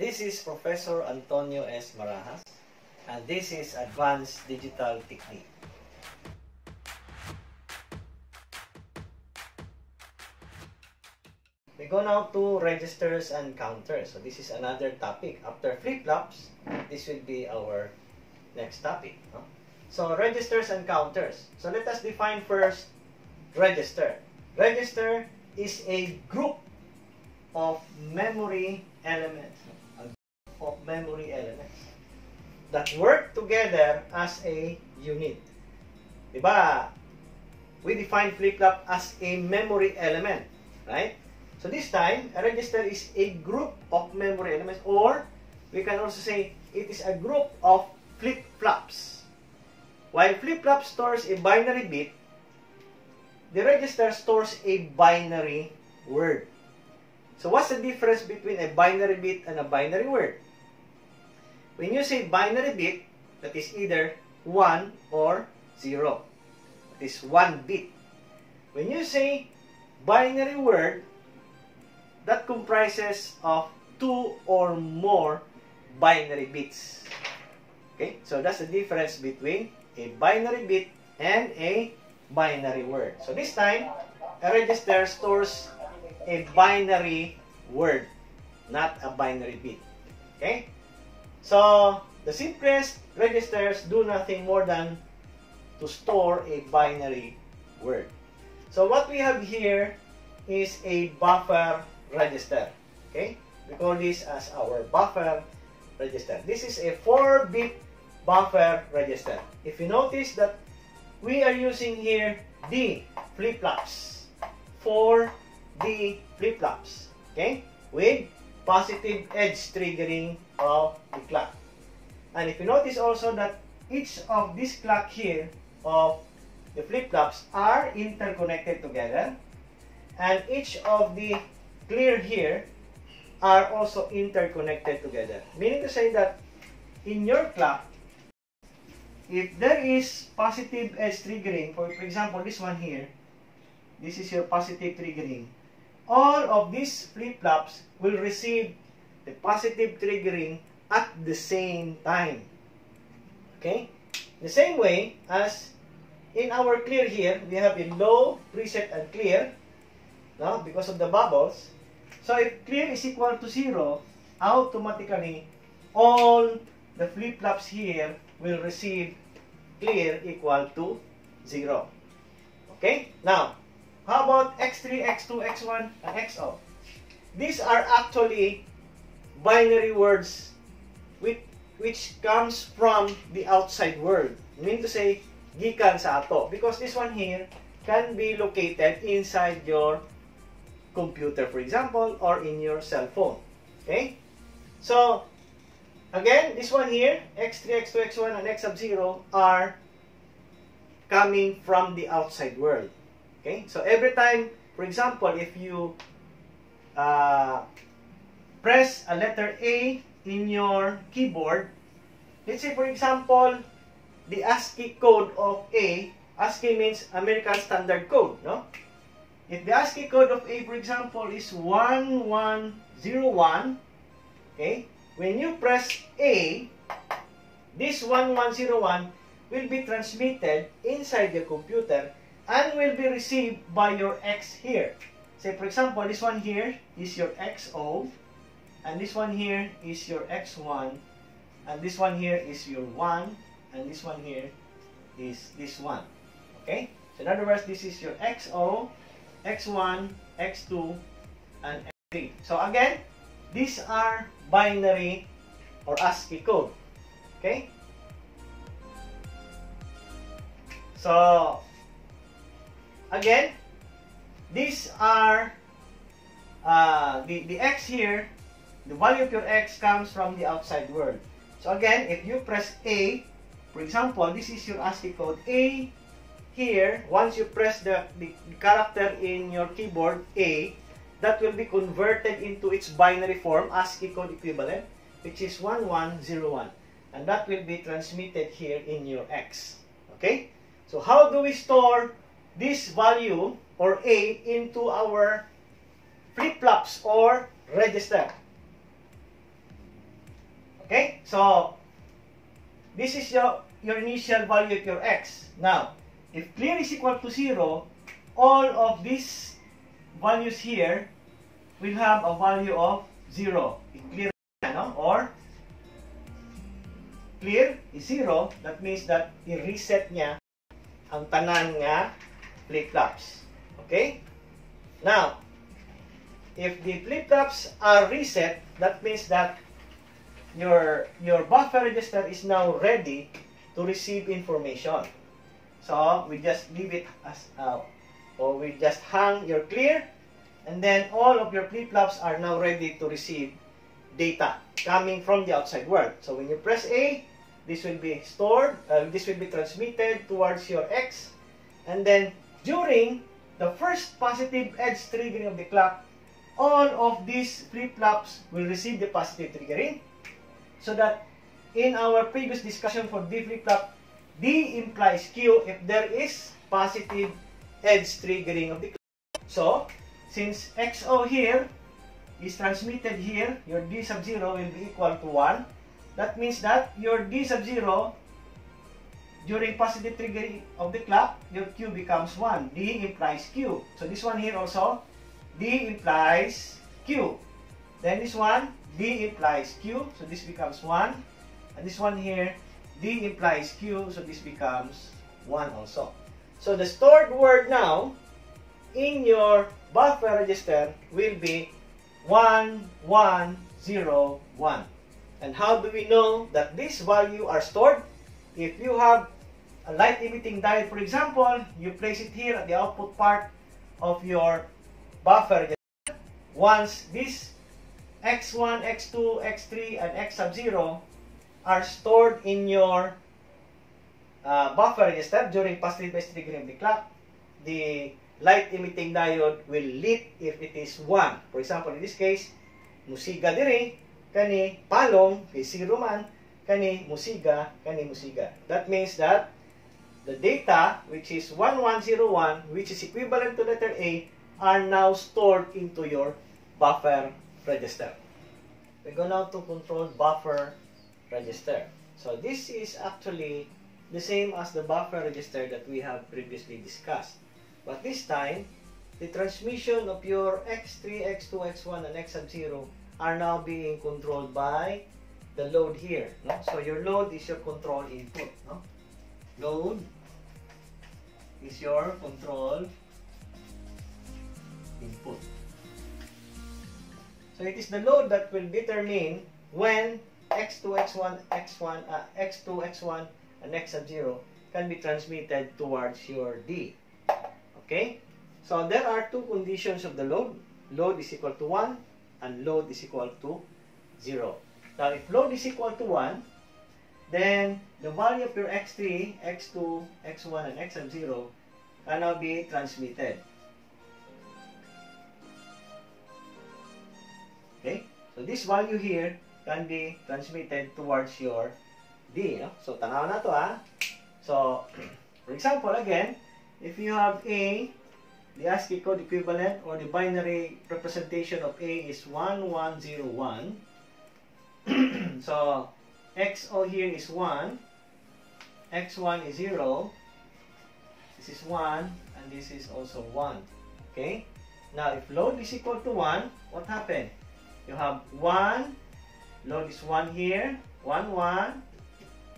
This is Professor Antonio S. Marajas, and this is Advanced Digital Technique. We go now to registers and counters. So this is another topic. After flip-flops, this will be our next topic. No? So registers and counters. So let us define first register. Register is a group of memory elements. That work together as a unit. Diba? We define flip-flop as a memory element, right? So this time, a register is a group of memory elements, or we can also say it is a group of flip-flops. While flip-flop stores a binary bit, the register stores a binary word. So what's the difference between a binary bit and a binary word? When you say binary bit, that is either 1 or 0. That is 1 bit. When you say binary word, that comprises of 2 or more binary bits. Okay, so that's the difference between a binary bit and a binary word. So this time, a register stores a binary word, not a binary bit. Okay? So, the simplest registers do nothing more than to store a binary word. So, what we have here is a buffer register. Okay? We call this as our buffer register. This is a 4-bit buffer register. If you notice that we are using here the flip-flops. 4D flip-flops. Okay? With positive edge triggering of the clock. And if you notice also that each of this clock here of the flip-flops are interconnected together, and each of the clear here are also interconnected together. Meaning to say that in your clock, if there is positive edge triggering, for example, this one here, this is your positive triggering, all of these flip-flops will receive the positive triggering at the same time. Okay? The same way as in our clear here, we have a low, preset, and clear, no? Because of the bubbles. So if clear is equal to 0, automatically all the flip-flops here will receive clear equal to 0. Okay? Now, how about X3, X2, X1, and XO? These are actually binary words which comes from the outside world. I mean to say, gikan sa ato. Because this one here can be located inside your computer, for example, or in your cell phone. Okay? So, again, this one here, X3, X2, X1, and X sub 0 are coming from the outside world. Okay? So, every time, for example, if you press a letter A in your keyboard, let's say, for example, the ASCII code of A, ASCII means American Standard Code, no? If the ASCII code of A, for example, is 1101, okay, when you press A, this 1101 will be transmitted inside the computer and will be received by your X here. Say, for example, this one here is your XO, and this one here is your X1, and this one here is your 1, and this one here is this one. Okay? So, in other words, this is your XO, X1, X2, and X3. So, again, these are binary or ASCII code. Okay? So, again, these are the X here, the value of your X comes from the outside world. So again, if you press A, for example, this is your ASCII code. A here, once you press the character in your keyboard, A, that will be converted into its binary form, ASCII code equivalent, which is 1101. And that will be transmitted here in your X. Okay? So how do we store this value or A into our flip-flops or register? Okay? So, this is your initial value of your x. Now, if clear is equal to 0, all of these values here will have a value of 0. If clear, no? Or clear is 0, that means that i-reset niya ang tanan nga flip-flops. Okay? Now, if the flip-flops are reset, that means that your buffer register is now ready to receive information. So, we just leave it as or we just hang your clear, and then all of your flip-flops are now ready to receive data coming from the outside world. So, when you press A, this will be stored, this will be transmitted towards your X, and then during the first positive edge triggering of the clock, all of these flip-flops will receive the positive triggering, so that in our previous discussion for D flip-flop, D implies Q if there is positive edge triggering of the clock. So, since XO here is transmitted here, your D sub 0 will be equal to 1. That means that your D sub 0, during positive triggering of the clock, your Q becomes 1. D implies Q. So this one here also, D implies Q. Then this one, D implies Q. So this becomes 1. And this one here, D implies Q. So this becomes 1 also. So the stored word now in your buffer register will be 1, 1, 0, 1. And how do we know that these values are stored? If you have a light emitting diode, for example, you place it here at the output part of your buffer register. Once this X1, X2, X3, and X sub 0 are stored in your buffer register during positive edge triggering of the clock, the light emitting diode will lit if it is 1. For example, in this case, musiga diri, kani palong, kay 0 man, kani musiga, kani musiga. That means that the data, which is 1101, which is equivalent to letter A, are now stored into your buffer register. We go now to control buffer register. So this is actually the same as the buffer register that we have previously discussed. But this time, the transmission of your X3, X2, X1, and X sub 0 are now being controlled by the load here. No? So your load is your control input. No? Load is your control input. So it is the load that will determine when X2, X1, X2, X1, and X sub 0 can be transmitted towards your D. Okay? So there are two conditions of the load. Load is equal to 1 and load is equal to 0. Now if load is equal to 1, then the value of your X3, X2, X1, and X sub 0 can now be transmitted. Okay? So this value here can be transmitted towards your D. No? So tanaw na to ha. So for example again, if you have A, the ASCII code equivalent or the binary representation of A is 1101. So XO here is 1, X1 is 0, this is 1, and this is also 1. Okay? Now if load is equal to 1, what happened? You have 1, load is 1 here, 1, 1.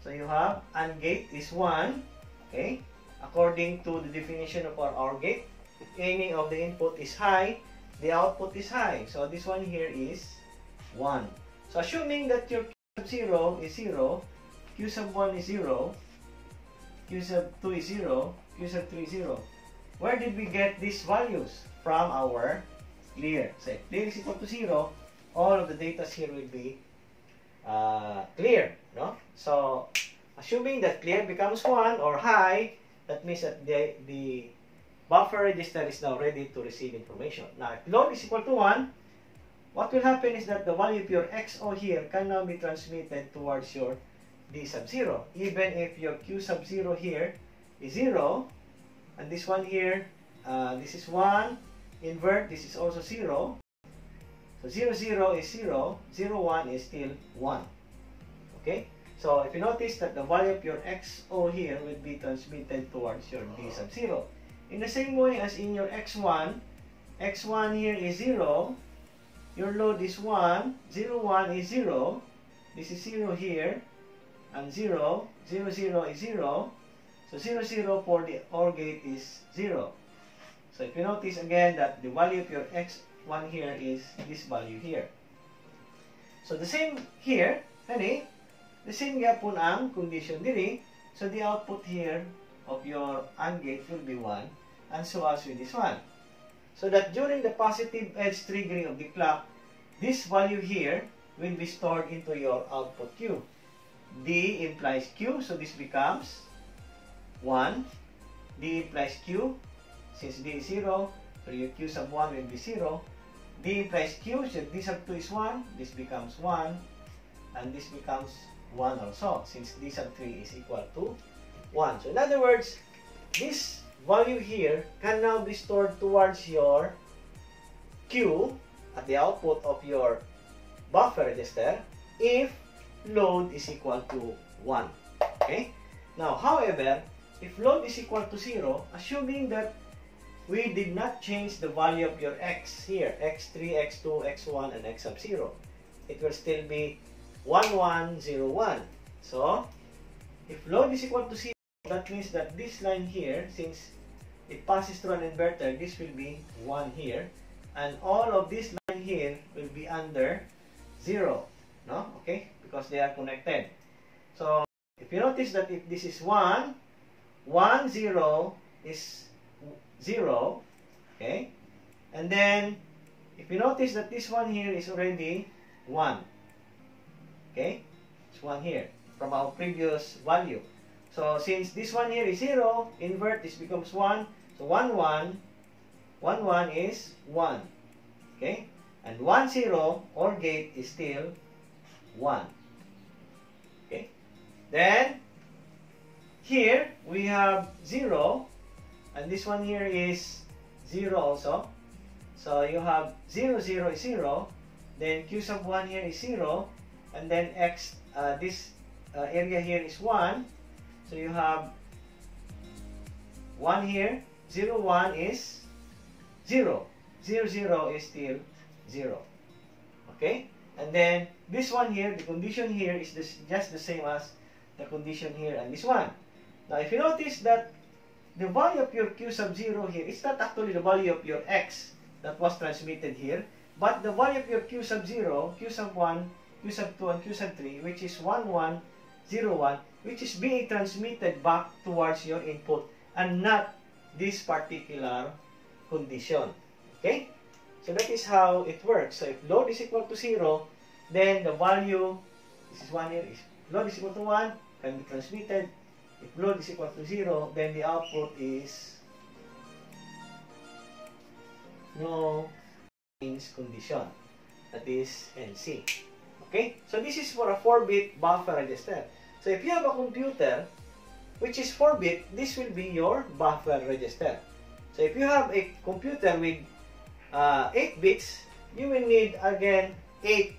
So you have AND gate is 1. Okay? According to the definition of our OR gate, if any of the input is high, the output is high. So this one here is 1. So assuming that your Q sub 0 is 0, Q sub 1 is 0, Q sub 2 is 0, Q sub 3 is 0. Where did we get these values? From our clear. So if clear is equal to 0, all of the data here will be clear. No? So assuming that clear becomes 1 or high, that means that the buffer register is now ready to receive information. Now, if load is equal to 1, what will happen is that the value of your XO here can now be transmitted towards your D sub 0. Even if your Q sub 0 here is 0, and this one here, this is 1, invert, this is also 0. So 0, 0 is 0, 0, 1 is still 1. Okay? So, if you notice that the value of your XO here will be transmitted towards your D sub 0. In the same way as in your X1, X1 here is 0, your load is 1, 0, 1 is 0, this is 0 here, and 0, 0, 0 is 0, so 0, 0 for the OR gate is 0. So if you notice again that the value of your X1 here is this value here. So the same here, the same yapon ang condition diri, so the output here of your AND gate will be 1, and so as with this one. So that during the positive edge triggering of the clock, this value here will be stored into your output Q. D implies Q, so this becomes 1. D implies Q, since D is 0, so your Q sub 1 will be 0. D implies Q, so D sub 2 is 1, this becomes 1, and this becomes 1 also, since D sub 3 is equal to 1. So in other words, this value here can now be stored towards your Q at the output of your buffer register if load is equal to 1. Okay? Now, however, if load is equal to 0, assuming that we did not change the value of your X here, X3, X2, X1, and X sub 0, it will still be 1, 1, 0, 1. So, if load is equal to 0, that means that this line here, since it passes through an inverter, this will be 1 here, and all of this line here will be under 0, no? Okay? Because they are connected. So, if you notice that if this is 1, 1, 0 is 0, okay? And then, if you notice that this one here is already 1, okay? It's 1 here from our previous value. So, since this one here is 0, invert, this becomes 1. So, 1, 1, 1, 1 is 1. Okay? And 1, 0, OR gate is still 1. Okay? Then, here, we have 0. And this one here is 0 also. So, you have 0, 0 is 0. Then, Q sub 1 here is 0. And then, this area here is 1. So, you have 1 here. 0, 1 is 0. 0, 0 is still 0. Okay? And then, this one here, the condition here is just the same as the condition here and this one. Now, if you notice that the value of your Q sub 0 here, it's not actually the value of your X that was transmitted here, but the value of your Q sub 0, Q sub 1, Q sub 2, and Q sub 3, which is 1, 1, 0, 1, which is being transmitted back towards your input and not this particular condition. Okay? So that is how it works. So if load is equal to 0, then the value, this is 1 here, if load is equal to 1, can be transmitted. If load is equal to 0, then the output is no change condition. That is NC. Okay? So this is for a 4-bit buffer register. So if you have a computer which is 4-bit, this will be your buffer register. So if you have a computer with 8 bits, you will need again 8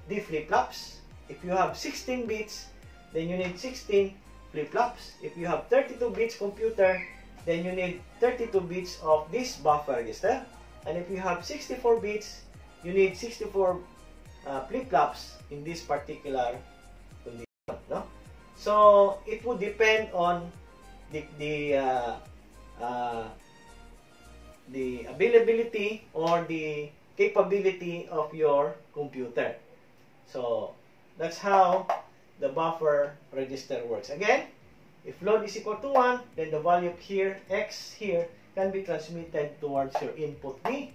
D flip-flops. If you have 16 bits, then you need 16 flip-flops. If you have 32 bits computer, then you need 32 bits of this buffer register. And if you have 64 bits, you need 64 flip-flops in this particular condition. No? So it would depend on the availability or the capability of your computer. So that's how the buffer register works. Again, if load is equal to 1, then the value of here, X here, can be transmitted towards your input D.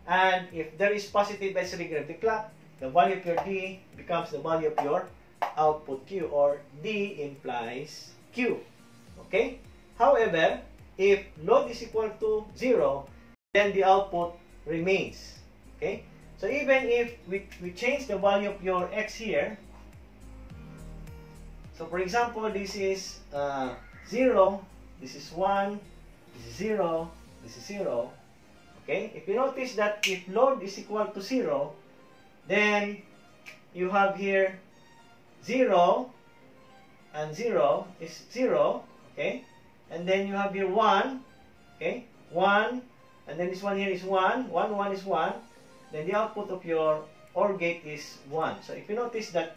And if there is positive edge trigger of the clock, the value of your D becomes the value of your output Q, or D implies Q. Okay? However, if load is equal to 0, then the output remains. Okay? So even if we change the value of your X here, so for example, this is 0, this is 1, this is 0, this is 0. Okay? If you notice that if load is equal to 0, then you have here 0 and 0 is 0, okay? And then you have your 1, okay? 1, and then this one here is 1, 1, 1 is 1. Then the output of your OR gate is 1. So if you notice that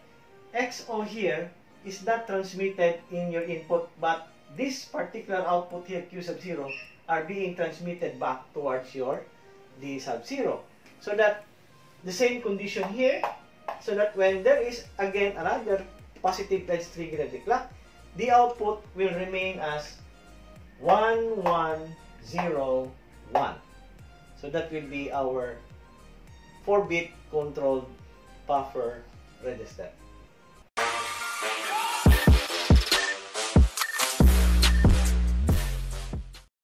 XO here is not transmitted in your input, but this particular output here, Q sub 0, are being transmitted back towards your D sub 0. So that the same condition here, so that when there is again another positive edge trigger at the clock, the output will remain as 1, 1, 0, 1. So that will be our 4-bit controlled buffer register.